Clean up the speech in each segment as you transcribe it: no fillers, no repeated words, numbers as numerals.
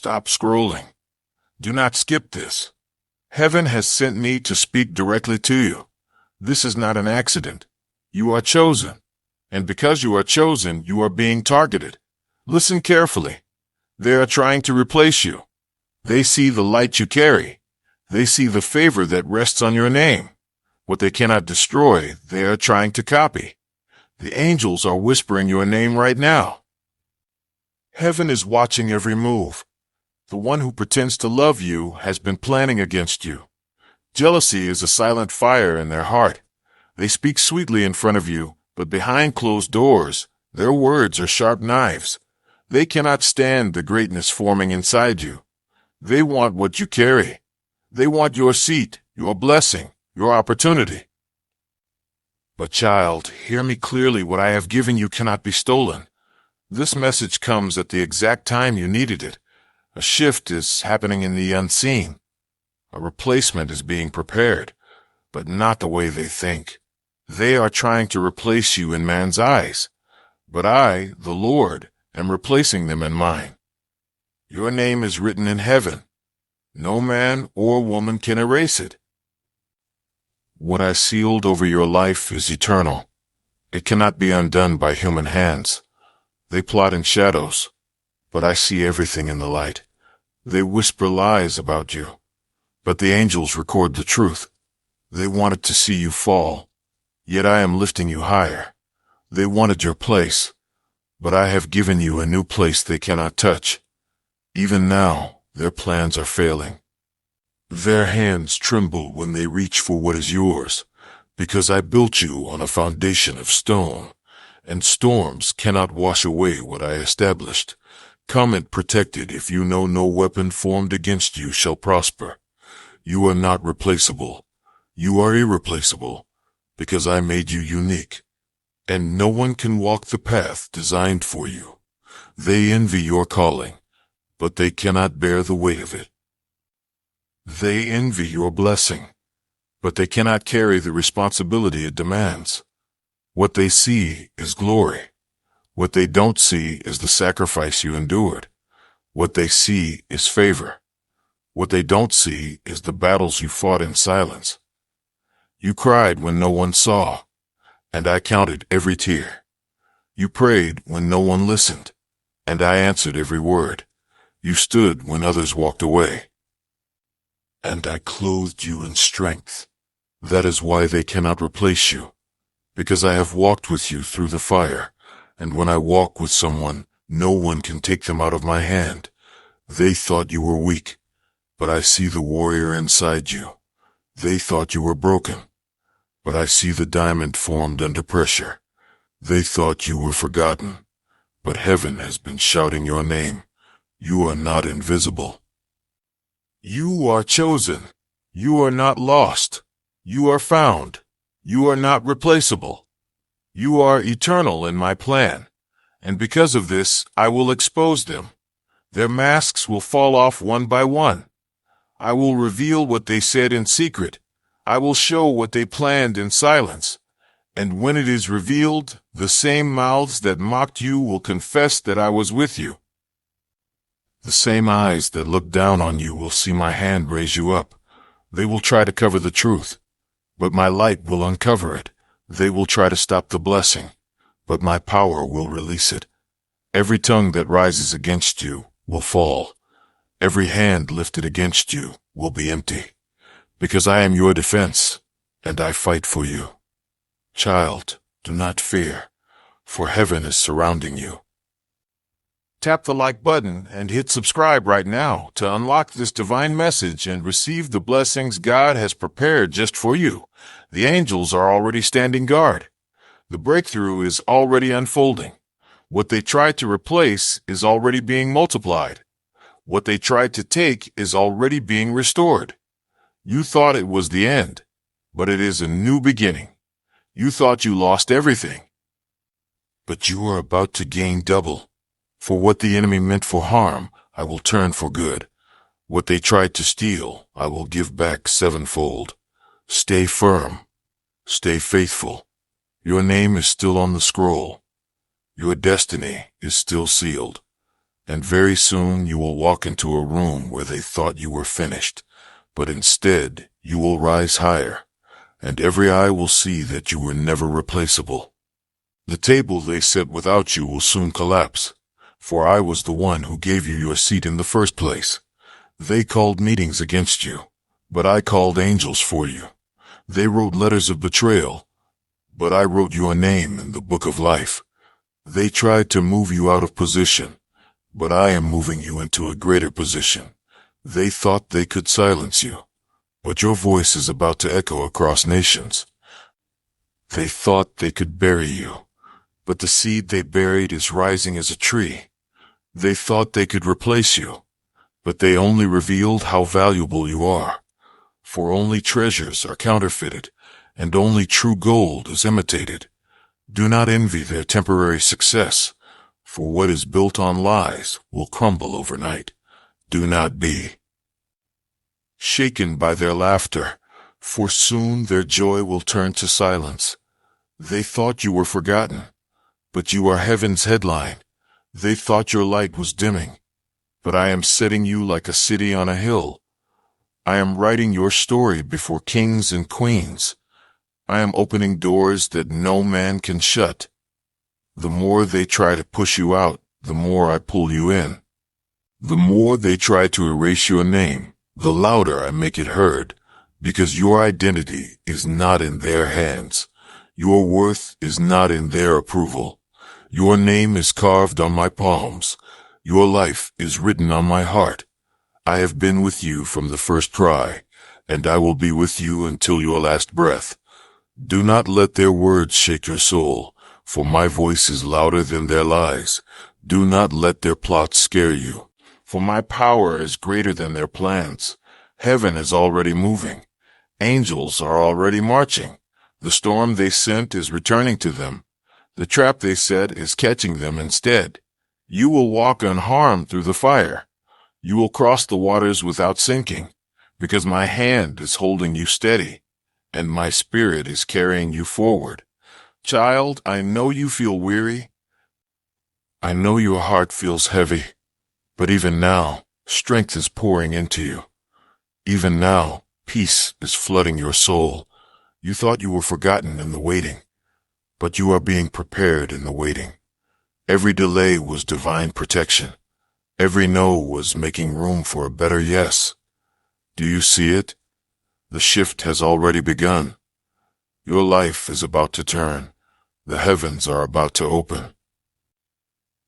Stop scrolling. Do not skip this. Heaven has sent me to speak directly to you. This is not an accident. You are chosen. And because you are chosen, you are being targeted. Listen carefully. They are trying to replace you. They see the light you carry. They see the favor that rests on your name. What they cannot destroy, they are trying to copy. The angels are whispering your name right now. Heaven is watching every move. The one who pretends to love you has been planning against you. Jealousy is a silent fire in their heart. They speak sweetly in front of you, but behind closed doors, their words are sharp knives. They cannot stand the greatness forming inside you. They want what you carry. They want your seat, your blessing, your opportunity. But child, hear me clearly. What I have given you cannot be stolen. This message comes at the exact time you needed it. A shift is happening in the unseen. A replacement is being prepared, but not the way they think. They are trying to replace you in man's eyes, but I, the Lord, am replacing them in mine. Your name is written in heaven. No man or woman can erase it. What I sealed over your life is eternal. It cannot be undone by human hands. They plot in shadows, but I see everything in the light. They whisper lies about you, but the angels record the truth. They wanted to see you fall, yet I am lifting you higher. They wanted your place, but I have given you a new place they cannot touch. Even now, their plans are failing. Their hands tremble when they reach for what is yours, because I built you on a foundation of stone, and storms cannot wash away what I established. Come and protected if you know no weapon formed against you shall prosper. You are not replaceable. You are irreplaceable, because I made you unique. And no one can walk the path designed for you. They envy your calling, but they cannot bear the weight of it. They envy your blessing, but they cannot carry the responsibility it demands. What they see is glory. What they don't see is the sacrifice you endured. What they see is favor. What they don't see is the battles you fought in silence. You cried when no one saw, and I counted every tear. You prayed when no one listened, and I answered every word. You stood when others walked away, and I clothed you in strength. That is why they cannot replace you, because I have walked with you through the fire, and when I walk with someone, no one can take them out of my hand. They thought you were weak, but I see the warrior inside you. They thought you were broken, but I see the diamond formed under pressure. They thought you were forgotten, but heaven has been shouting your name. You are not invisible. You are chosen. You are not lost. You are found. You are not replaceable. You are eternal in my plan, and because of this, I will expose them. Their masks will fall off one by one. I will reveal what they said in secret. I will show what they planned in silence. And when it is revealed, the same mouths that mocked you will confess that I was with you. The same eyes that look down on you will see my hand raise you up. They will try to cover the truth, but my light will uncover it. They will try to stop the blessing, but my power will release it. Every tongue that rises against you will fall. Every hand lifted against you will be empty, because I am your defense, and I fight for you. Child, do not fear, for heaven is surrounding you. Tap the like button and hit subscribe right now to unlock this divine message and receive the blessings God has prepared just for you. The angels are already standing guard. The breakthrough is already unfolding. What they tried to replace is already being multiplied. What they tried to take is already being restored. You thought it was the end, but it is a new beginning. You thought you lost everything, but you are about to gain double. For what the enemy meant for harm, I will turn for good. What they tried to steal, I will give back sevenfold. Stay firm. Stay faithful. Your name is still on the scroll. Your destiny is still sealed. And very soon you will walk into a room where they thought you were finished, but instead you will rise higher, and every eye will see that you were never replaceable. The table they set without you will soon collapse, for I was the one who gave you your seat in the first place. They called meetings against you, but I called angels for you. They wrote letters of betrayal, but I wrote your name in the book of life. They tried to move you out of position, but I am moving you into a greater position. They thought they could silence you, but your voice is about to echo across nations. They thought they could bury you, but the seed they buried is rising as a tree. They thought they could replace you, but they only revealed how valuable you are. For only treasures are counterfeited, and only true gold is imitated. Do not envy their temporary success, for what is built on lies will crumble overnight. Do not be shaken by their laughter, for soon their joy will turn to silence. They thought you were forgotten, but you are heaven's headline. They thought your light was dimming, but I am setting you like a city on a hill. I am writing your story before kings and queens. I am opening doors that no man can shut. The more they try to push you out, the more I pull you in. The more they try to erase your name, the louder I make it heard, because your identity is not in their hands. Your worth is not in their approval. Your name is carved on my palms. Your life is written on my heart. I have been with you from the first cry, and I will be with you until your last breath. Do not let their words shake your soul, for my voice is louder than their lies. Do not let their plots scare you, for my power is greater than their plans. Heaven is already moving. Angels are already marching. The storm they sent is returning to them. The trap they set is catching them instead. You will walk unharmed through the fire. You will cross the waters without sinking, because my hand is holding you steady, and my spirit is carrying you forward. Child, I know you feel weary. I know your heart feels heavy, but even now, strength is pouring into you. Even now, peace is flooding your soul. You thought you were forgotten in the waiting, but you are being prepared in the waiting. Every delay was divine protection. Every no was making room for a better yes. Do you see it? The shift has already begun. Your life is about to turn. The heavens are about to open.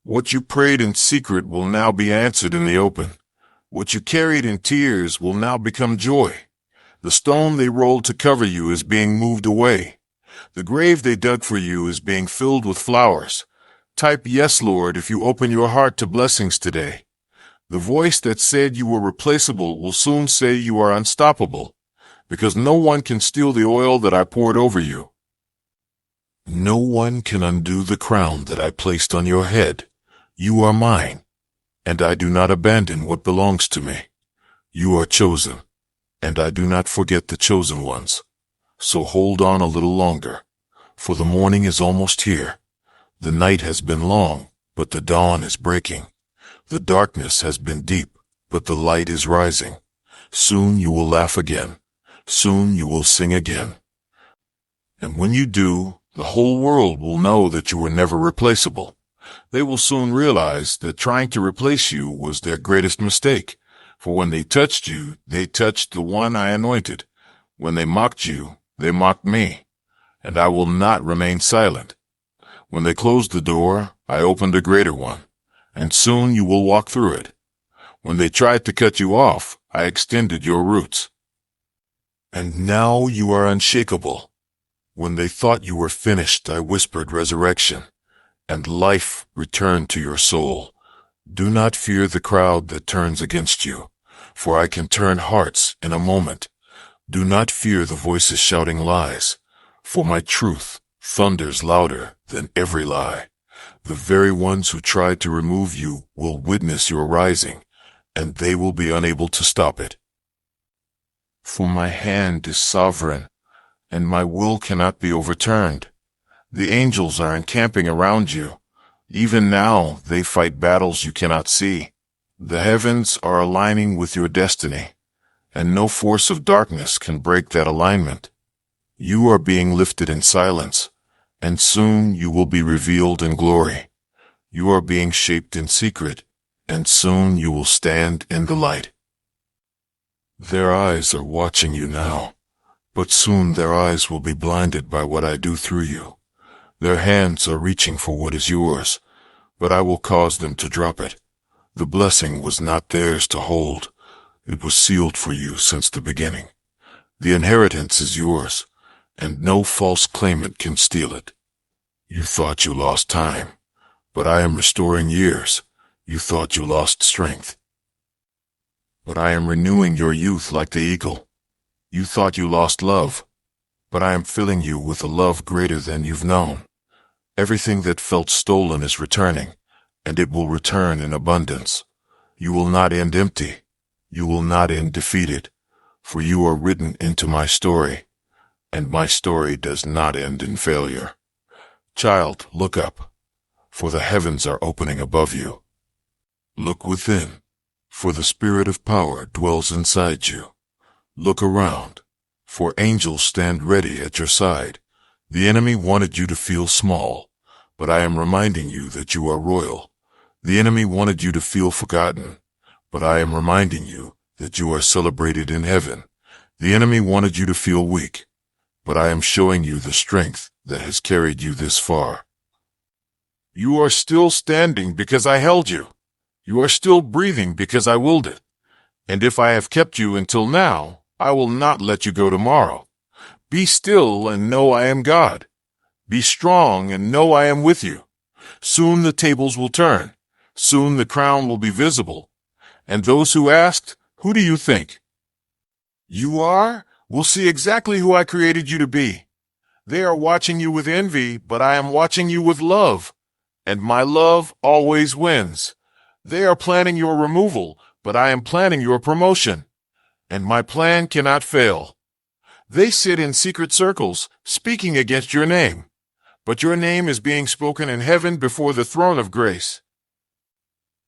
What you prayed in secret will now be answered in the open. What you carried in tears will now become joy. The stone they rolled to cover you is being moved away. The grave they dug for you is being filled with flowers. Type yes, Lord, if you open your heart to blessings today. The voice that said you were replaceable will soon say you are unstoppable, because no one can steal the oil that I poured over you. No one can undo the crown that I placed on your head. You are mine, and I do not abandon what belongs to me. You are chosen, and I do not forget the chosen ones. So hold on a little longer, for the morning is almost here. The night has been long, but the dawn is breaking. The darkness has been deep, but the light is rising. Soon you will laugh again. Soon you will sing again. And when you do, the whole world will know that you were never replaceable. They will soon realize that trying to replace you was their greatest mistake. For when they touched you, they touched the one I anointed. When they mocked you, they mocked me. And I will not remain silent. When they closed the door, I opened a greater one, and soon you will walk through it. When they tried to cut you off, I extended your roots. And now you are unshakable. When they thought you were finished, I whispered resurrection, and life returned to your soul. Do not fear the crowd that turns against you, for I can turn hearts in a moment. Do not fear the voices shouting lies, for my truth thunders louder than every lie. The very ones who tried to remove you will witness your rising, and they will be unable to stop it. For my hand is sovereign, and my will cannot be overturned. The angels are encamping around you. Even now, they fight battles you cannot see. The heavens are aligning with your destiny, and no force of darkness can break that alignment. You are being lifted in silence, and soon you will be revealed in glory. You are being shaped in secret, and soon you will stand in the light. Their eyes are watching you now, but soon their eyes will be blinded by what I do through you. Their hands are reaching for what is yours, but I will cause them to drop it. The blessing was not theirs to hold. It was sealed for you since the beginning. The inheritance is yours, and no false claimant can steal it. You thought you lost time, but I am restoring years. You thought you lost strength, but I am renewing your youth like the eagle. You thought you lost love, but I am filling you with a love greater than you've known. Everything that felt stolen is returning, and it will return in abundance. You will not end empty. You will not end defeated, for you are written into my story, and my story does not end in failure. Child, look up, for the heavens are opening above you. Look within, for the spirit of power dwells inside you. Look around, for angels stand ready at your side. The enemy wanted you to feel small, but I am reminding you that you are royal. The enemy wanted you to feel forgotten, but I am reminding you that you are celebrated in heaven. The enemy wanted you to feel weak, but I am showing you the strength that has carried you this far. You are still standing because I held you. You are still breathing because I willed it. And if I have kept you until now, I will not let you go tomorrow. Be still and know I am God. Be strong and know I am with you. Soon the tables will turn. Soon the crown will be visible. And those who asked, "Who do you think you are?" will see exactly who I created you to be. They are watching you with envy, but I am watching you with love. And my love always wins. They are planning your removal, but I am planning your promotion. And my plan cannot fail. They sit in secret circles, speaking against your name. But your name is being spoken in heaven before the throne of grace.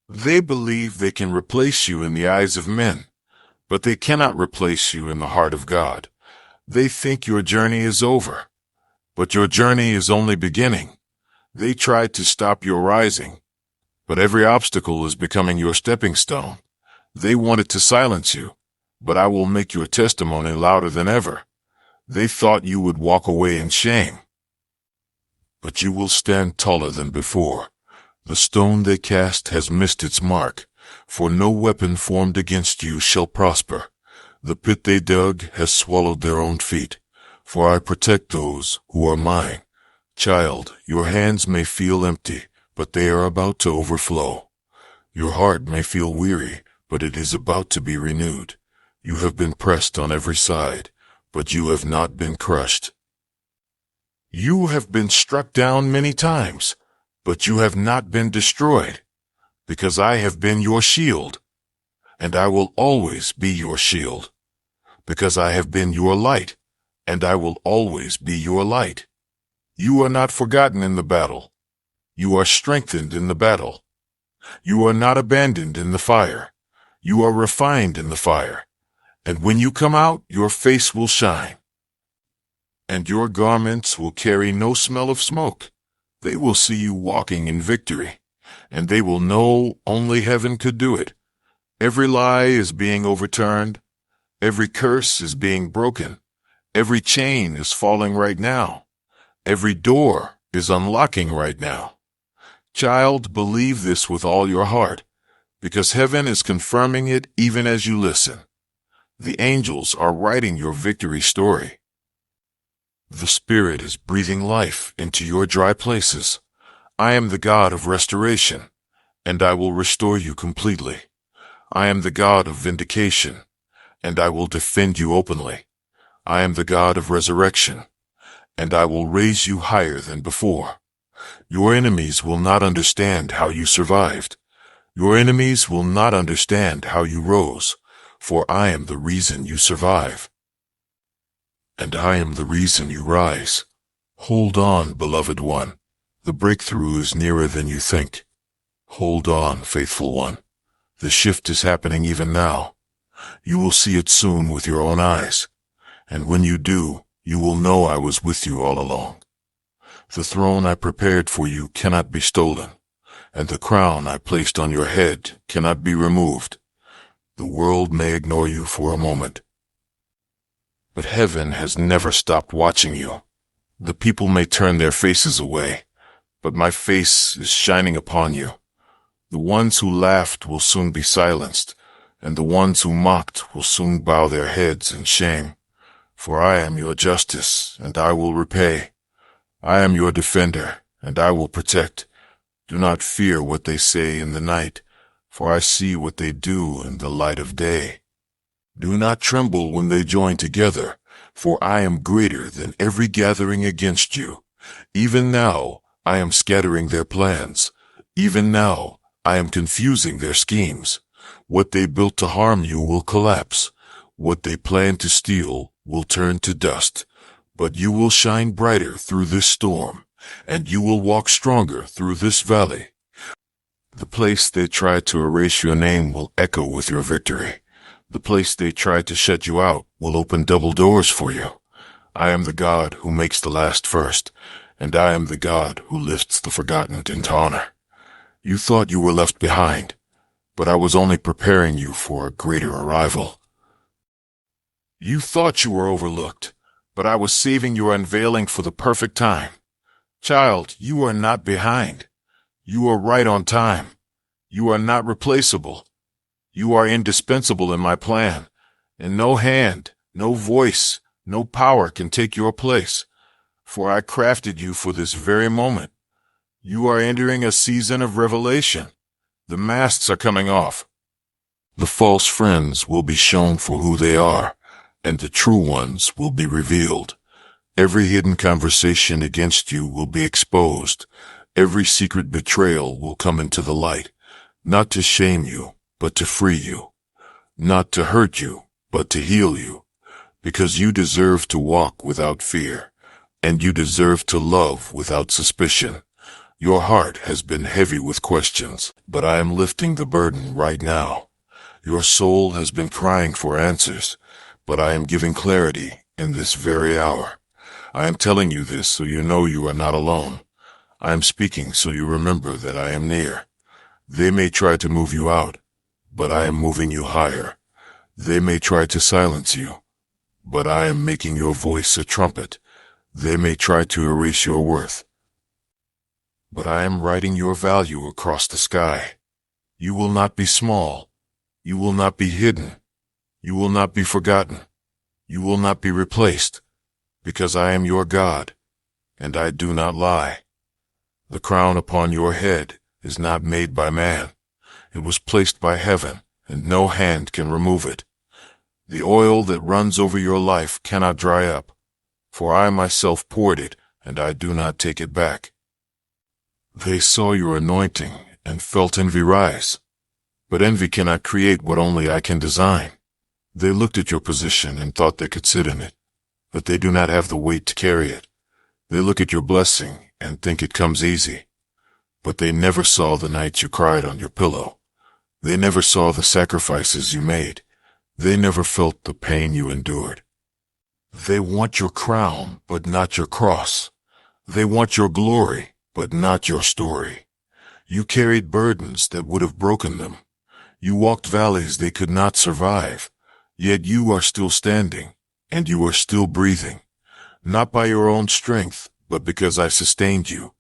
They believe they can replace you in the eyes of men, but they cannot replace you in the heart of God. They think your journey is over, but your journey is only beginning. They tried to stop your rising, but every obstacle is becoming your stepping stone. They wanted to silence you, but I will make your testimony louder than ever. They thought you would walk away in shame, but you will stand taller than before. The stone they cast has missed its mark, for no weapon formed against you shall prosper. The pit they dug has swallowed their own feet, for I protect those who are mine. Child, your hands may feel empty, but they are about to overflow. Your heart may feel weary, but it is about to be renewed. You have been pressed on every side, but you have not been crushed. You have been struck down many times, but you have not been destroyed, because I have been your shield, and I will always be your shield, because I have been your light, and I will always be your light. You are not forgotten in the battle. You are strengthened in the battle. You are not abandoned in the fire. You are refined in the fire. And when you come out, your face will shine. And your garments will carry no smell of smoke. They will see you walking in victory, and they will know only heaven could do it. Every lie is being overturned. Every curse is being broken. Every chain is falling right now. Every door is unlocking right now. Child, believe this with all your heart, because heaven is confirming it even as you listen. The angels are writing your victory story. The Spirit is breathing life into your dry places. I am the God of restoration, and I will restore you completely. I am the God of vindication, and I will defend you openly. I am the God of resurrection, and I will raise you higher than before. Your enemies will not understand how you survived. Your enemies will not understand how you rose, for I am the reason you survive. And I am the reason you rise. Hold on, beloved one. The breakthrough is nearer than you think. Hold on, faithful one. The shift is happening even now. You will see it soon with your own eyes. And when you do, you will know I was with you all along. The throne I prepared for you cannot be stolen, and the crown I placed on your head cannot be removed. The world may ignore you for a moment, but heaven has never stopped watching you. The people may turn their faces away, but my face is shining upon you. The ones who laughed will soon be silenced, and the ones who mocked will soon bow their heads in shame. For I am your justice, and I will repay. I am your defender, and I will protect. Do not fear what they say in the night, for I see what they do in the light of day. Do not tremble when they join together, for I am greater than every gathering against you. Even now, I am scattering their plans. Even now, I am confusing their schemes. What they built to harm you will collapse. What they planned to steal will turn to dust. But you will shine brighter through this storm, and you will walk stronger through this valley. The place they tried to erase your name will echo with your victory. The place they tried to shut you out will open double doors for you. I am the God who makes the last first, and I am the God who lifts the forgotten into honor. You thought you were left behind, but I was only preparing you for a greater arrival. You thought you were overlooked, but I was saving your unveiling for the perfect time. Child, you are not behind. You are right on time. You are not replaceable. You are indispensable in my plan, and no hand, no voice, no power can take your place. For I crafted you for this very moment. You are entering a season of revelation. The masks are coming off. The false friends will be shown for who they are, and the true ones will be revealed. Every hidden conversation against you will be exposed. Every secret betrayal will come into the light, not to shame you, but to free you. Not to hurt you, but to heal you. Because you deserve to walk without fear, and you deserve to love without suspicion. Your heart has been heavy with questions, but I am lifting the burden right now. Your soul has been crying for answers, but I am giving clarity in this very hour. I am telling you this so you know you are not alone. I am speaking so you remember that I am near. They may try to move you out, but I am moving you higher. They may try to silence you, but I am making your voice a trumpet. They may try to erase your worth, but I am writing your value across the sky. You will not be small. You will not be hidden. You will not be forgotten. You will not be replaced, because I am your God, and I do not lie. The crown upon your head is not made by man. It was placed by heaven, and no hand can remove it. The oil that runs over your life cannot dry up, for I myself poured it, and I do not take it back. They saw your anointing and felt envy rise, but envy cannot create what only I can design. They looked at your position and thought they could sit in it, but they do not have the weight to carry it. They look at your blessing and think it comes easy, but they never saw the nights you cried on your pillow. They never saw the sacrifices you made. They never felt the pain you endured. They want your crown, but not your cross. They want your glory, but not your story. You carried burdens that would have broken them. You walked valleys they could not survive. Yet you are still standing, and you are still breathing. Not by your own strength, but because I sustained you.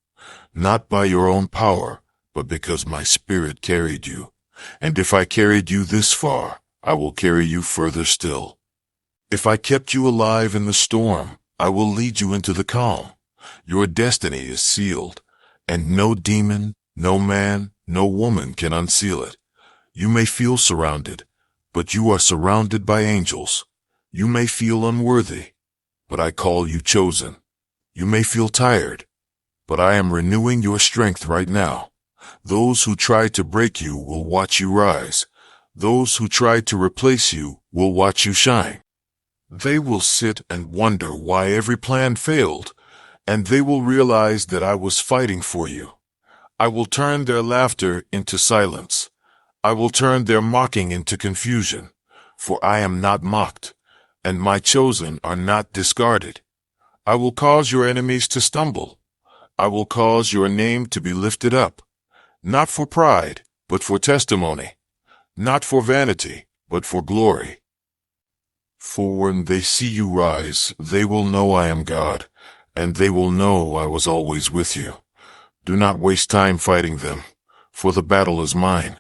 Not by your own power, but because my spirit carried you. And if I carried you this far, I will carry you further still. If I kept you alive in the storm, I will lead you into the calm. Your destiny is sealed, and no demon, no man, no woman can unseal it. You may feel surrounded, but you are surrounded by angels. You may feel unworthy, but I call you chosen. You may feel tired, but I am renewing your strength right now. Those who tried to break you will watch you rise. Those who tried to replace you will watch you shine. They will sit and wonder why every plan failed, and they will realize that I was fighting for you. I will turn their laughter into silence. I will turn their mocking into confusion, for I am not mocked, and my chosen are not discarded. I will cause your enemies to stumble. I will cause your name to be lifted up, not for pride, but for testimony, not for vanity, but for glory. For when they see you rise, they will know I am God, and they will know I was always with you. Do not waste time fighting them, for the battle is mine.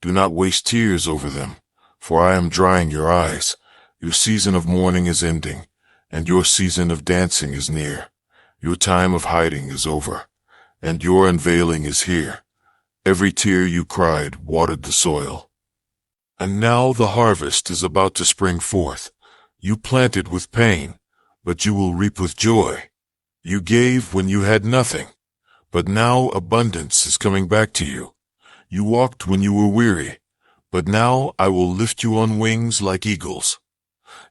Do not waste tears over them, for I am drying your eyes. Your season of mourning is ending, and your season of dancing is near. Your time of hiding is over, and your unveiling is here. Every tear you cried watered the soil. And now the harvest is about to spring forth. You planted with pain, but you will reap with joy. You gave when you had nothing, but now abundance is coming back to you. You walked when you were weary, but now I will lift you on wings like eagles.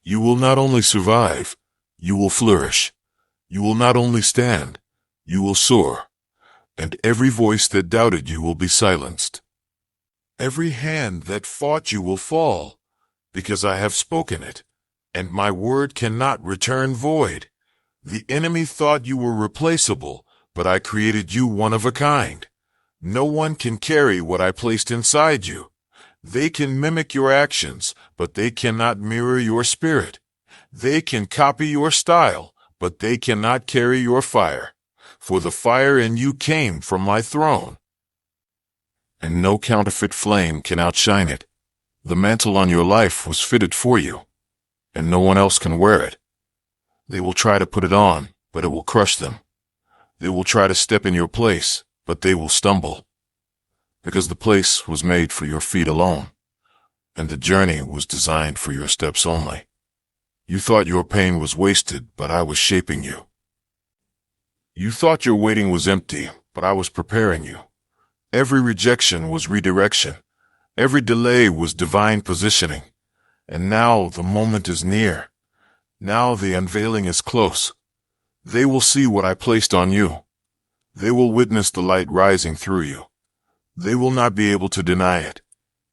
You will not only survive, you will flourish. You will not only stand, you will soar. And every voice that doubted you will be silenced. Every hand that fought you will fall, because I have spoken it, and my word cannot return void. The enemy thought you were replaceable, but I created you one of a kind. No one can carry what I placed inside you. They can mimic your actions, but they cannot mirror your spirit. They can copy your style, but they cannot carry your fire. For the fire in you came from my throne, and no counterfeit flame can outshine it. The mantle on your life was fitted for you, and no one else can wear it. They will try to put it on, but it will crush them. They will try to step in your place, but they will stumble, because the place was made for your feet alone, and the journey was designed for your steps only. You thought your pain was wasted, but I was shaping you. You thought your waiting was empty, but I was preparing you. Every rejection was redirection. Every delay was divine positioning. And now the moment is near. Now the unveiling is close. They will see what I placed on you. They will witness the light rising through you. They will not be able to deny it.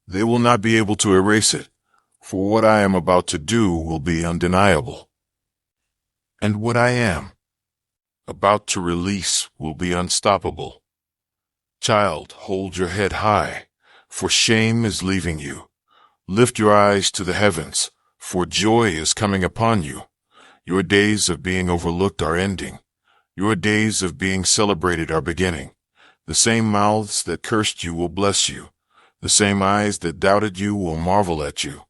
They will not be able to erase it, for what I am about to do will be undeniable. And what I am about to release will be unstoppable. Child, hold your head high, for shame is leaving you. Lift your eyes to the heavens, for joy is coming upon you. Your days of being overlooked are ending. Your days of being celebrated are beginning. The same mouths that cursed you will bless you. The same eyes that doubted you will marvel at you.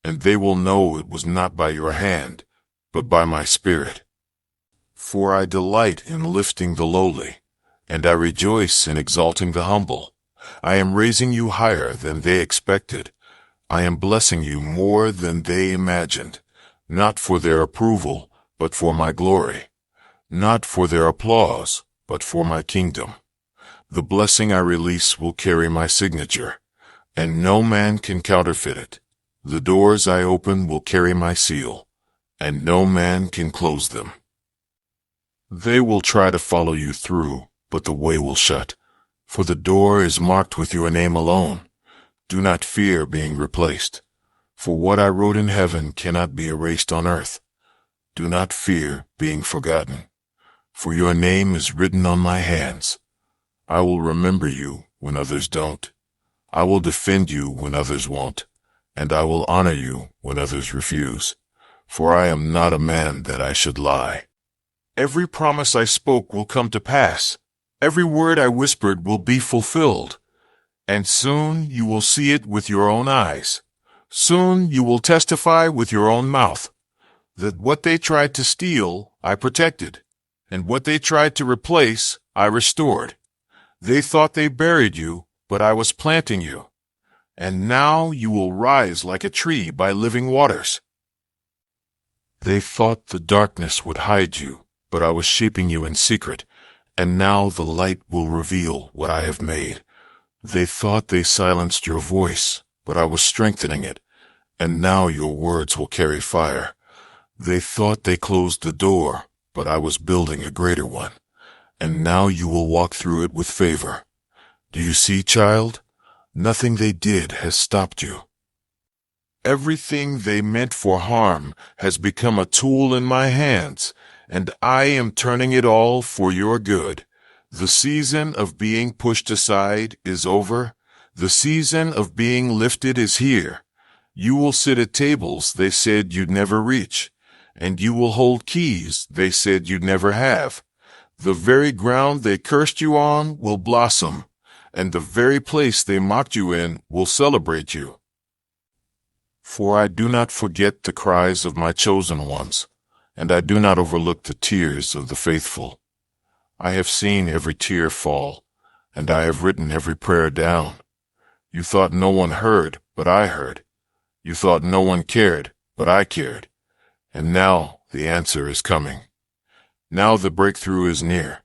And they will know it was not by your hand, but by my Spirit. For I delight in lifting the lowly, and I rejoice in exalting the humble. I am raising you higher than they expected. I am blessing you more than they imagined, not for their approval, but for my glory, not for their applause, but for my kingdom. The blessing I release will carry my signature, and no man can counterfeit it. The doors I open will carry my seal, and no man can close them. They will try to follow you through, but the way will shut, for the door is marked with your name alone. Do not fear being replaced, for what I wrote in heaven cannot be erased on earth. Do not fear being forgotten, for your name is written on my hands. I will remember you when others don't. I will defend you when others won't, and I will honor you when others refuse, for I am not a man that I should lie. Every promise I spoke will come to pass. Every word I whispered will be fulfilled. And soon you will see it with your own eyes. Soon you will testify with your own mouth that what they tried to steal, I protected, and what they tried to replace, I restored. They thought they buried you, but I was planting you. And now you will rise like a tree by living waters. They thought the darkness would hide you, but I was shaping you in secret, and now the light will reveal what I have made. They thought they silenced your voice, but I was strengthening it, and now your words will carry fire. They thought they closed the door, but I was building a greater one, and now you will walk through it with favor. Do you see, child? Nothing they did has stopped you. Everything they meant for harm has become a tool in my hands, and I am turning it all for your good. The season of being pushed aside is over. The season of being lifted is here. You will sit at tables they said you'd never reach, and you will hold keys they said you'd never have. The very ground they cursed you on will blossom, and the very place they mocked you in will celebrate you. For I do not forget the cries of my chosen ones, and I do not overlook the tears of the faithful. I have seen every tear fall, and I have written every prayer down. You thought no one heard, but I heard. You thought no one cared, but I cared. And now the answer is coming. Now the breakthrough is near.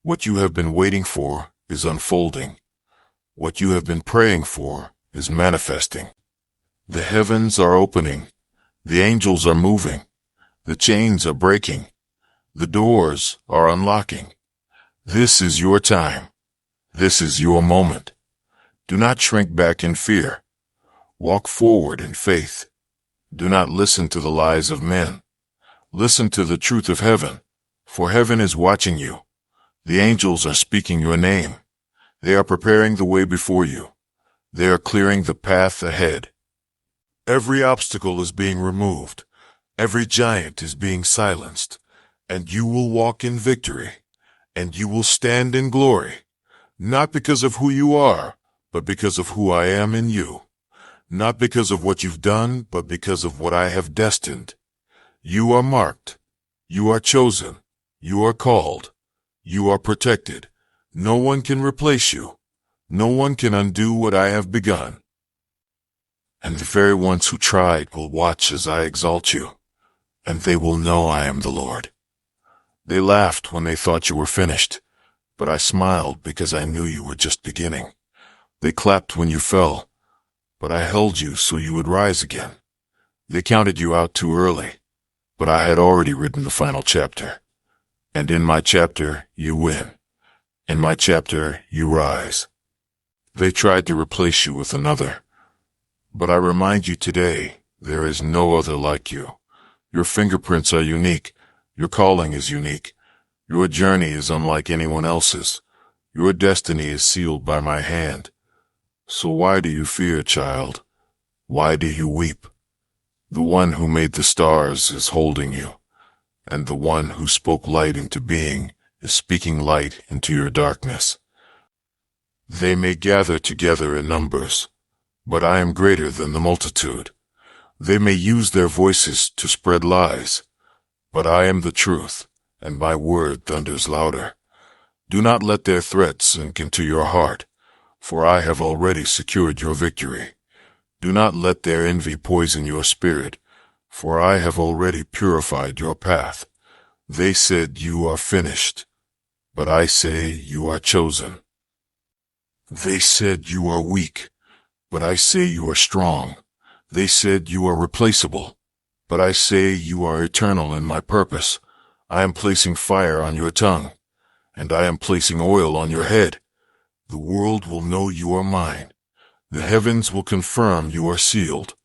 What you have been waiting for is unfolding. What you have been praying for is manifesting. The heavens are opening. The angels are moving. The chains are breaking. The doors are unlocking. This is your time. This is your moment. Do not shrink back in fear. Walk forward in faith. Do not listen to the lies of men. Listen to the truth of heaven, for heaven is watching you. The angels are speaking your name. They are preparing the way before you. They are clearing the path ahead. Every obstacle is being removed. Every giant is being silenced. And you will walk in victory. And you will stand in glory. Not because of who you are, but because of who I am in you. Not because of what you've done, but because of what I have destined. You are marked. You are chosen. You are called. You are protected. No one can replace you. No one can undo what I have begun. And the very ones who tried will watch as I exalt you, and they will know I am the Lord. They laughed when they thought you were finished, but I smiled because I knew you were just beginning. They clapped when you fell, but I held you so you would rise again. They counted you out too early, but I had already written the final chapter. And in my chapter, you win. In my chapter, you rise. They tried to replace you with another, but I remind you today, there is no other like you. Your fingerprints are unique. Your calling is unique. Your journey is unlike anyone else's. Your destiny is sealed by my hand. So why do you fear, child? Why do you weep? The one who made the stars is holding you, and the one who spoke light into being is speaking light into your darkness. They may gather together in numbers, but I am greater than the multitude. They may use their voices to spread lies, but I am the truth, and my word thunders louder. Do not let their threats sink into your heart, for I have already secured your victory. Do not let their envy poison your spirit, for I have already purified your path. They said you are finished, but I say you are chosen. They said you are weak, but I say you are strong. They said you are replaceable, but I say you are eternal in my purpose. I am placing fire on your tongue, and I am placing oil on your head. The world will know you are mine. The heavens will confirm you are sealed.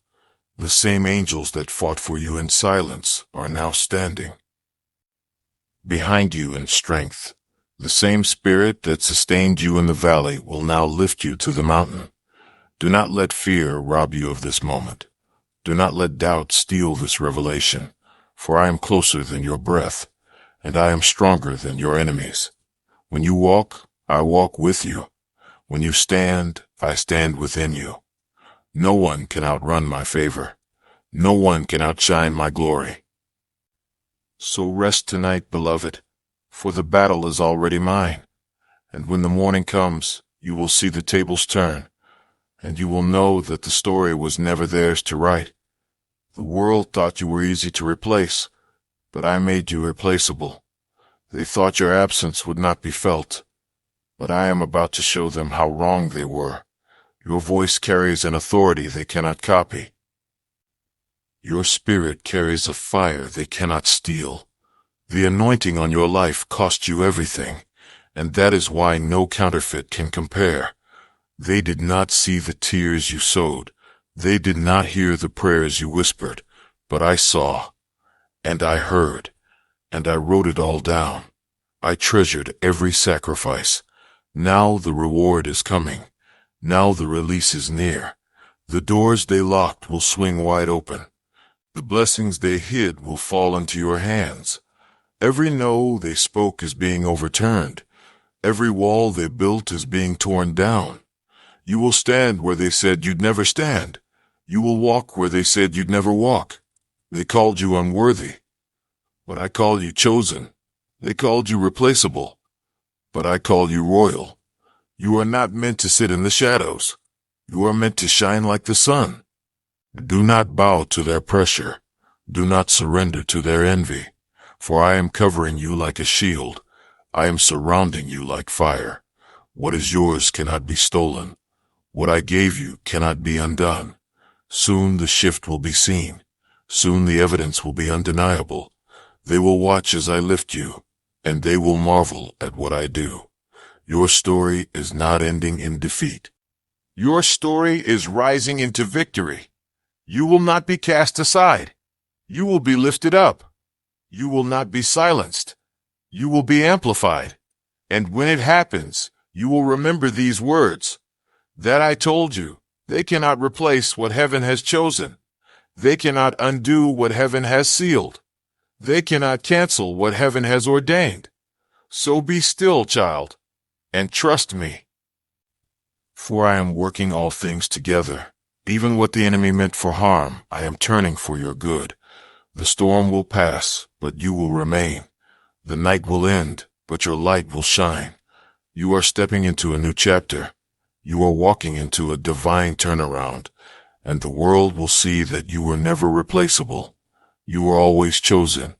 The same angels that fought for you in silence are now standing behind you in strength. The same spirit that sustained you in the valley will now lift you to the mountain. Do not let fear rob you of this moment. Do not let doubt steal this revelation, for I am closer than your breath, and I am stronger than your enemies. When you walk, I walk with you. When you stand, I stand within you. No one can outrun my favor. No one can outshine my glory. So rest tonight, beloved, for the battle is already mine. And when the morning comes, you will see the tables turn, and you will know that the story was never theirs to write. The world thought you were easy to replace, but I made you replaceable. They thought your absence would not be felt, but I am about to show them how wrong they were. Your voice carries an authority they cannot copy. Your spirit carries a fire they cannot steal. The anointing on your life cost you everything, and that is why no counterfeit can compare. They did not see the tears you sowed. They did not hear the prayers you whispered, but I saw, and I heard, and I wrote it all down. I treasured every sacrifice. Now the reward is coming. Now the release is near. The doors they locked will swing wide open. The blessings they hid will fall into your hands. Every no they spoke is being overturned. Every wall they built is being torn down. You will stand where they said you'd never stand. You will walk where they said you'd never walk. They called you unworthy, but I call you chosen. They called you replaceable, but I call you royal. You are not meant to sit in the shadows. You are meant to shine like the sun. Do not bow to their pressure. Do not surrender to their envy. For I am covering you like a shield. I am surrounding you like fire. What is yours cannot be stolen. What I gave you cannot be undone. Soon the shift will be seen. Soon the evidence will be undeniable. They will watch as I lift you, and they will marvel at what I do. Your story is not ending in defeat. Your story is rising into victory. You will not be cast aside. You will be lifted up. You will not be silenced. You will be amplified. And when it happens, you will remember these words. That I told you, they cannot replace what heaven has chosen. They cannot undo what heaven has sealed. They cannot cancel what heaven has ordained. So be still, child, and trust me. For I am working all things together. Even what the enemy meant for harm, I am turning for your good. The storm will pass, but you will remain. The night will end, but your light will shine. You are stepping into a new chapter. You are walking into a divine turnaround, and the world will see that you were never replaceable. You were always chosen,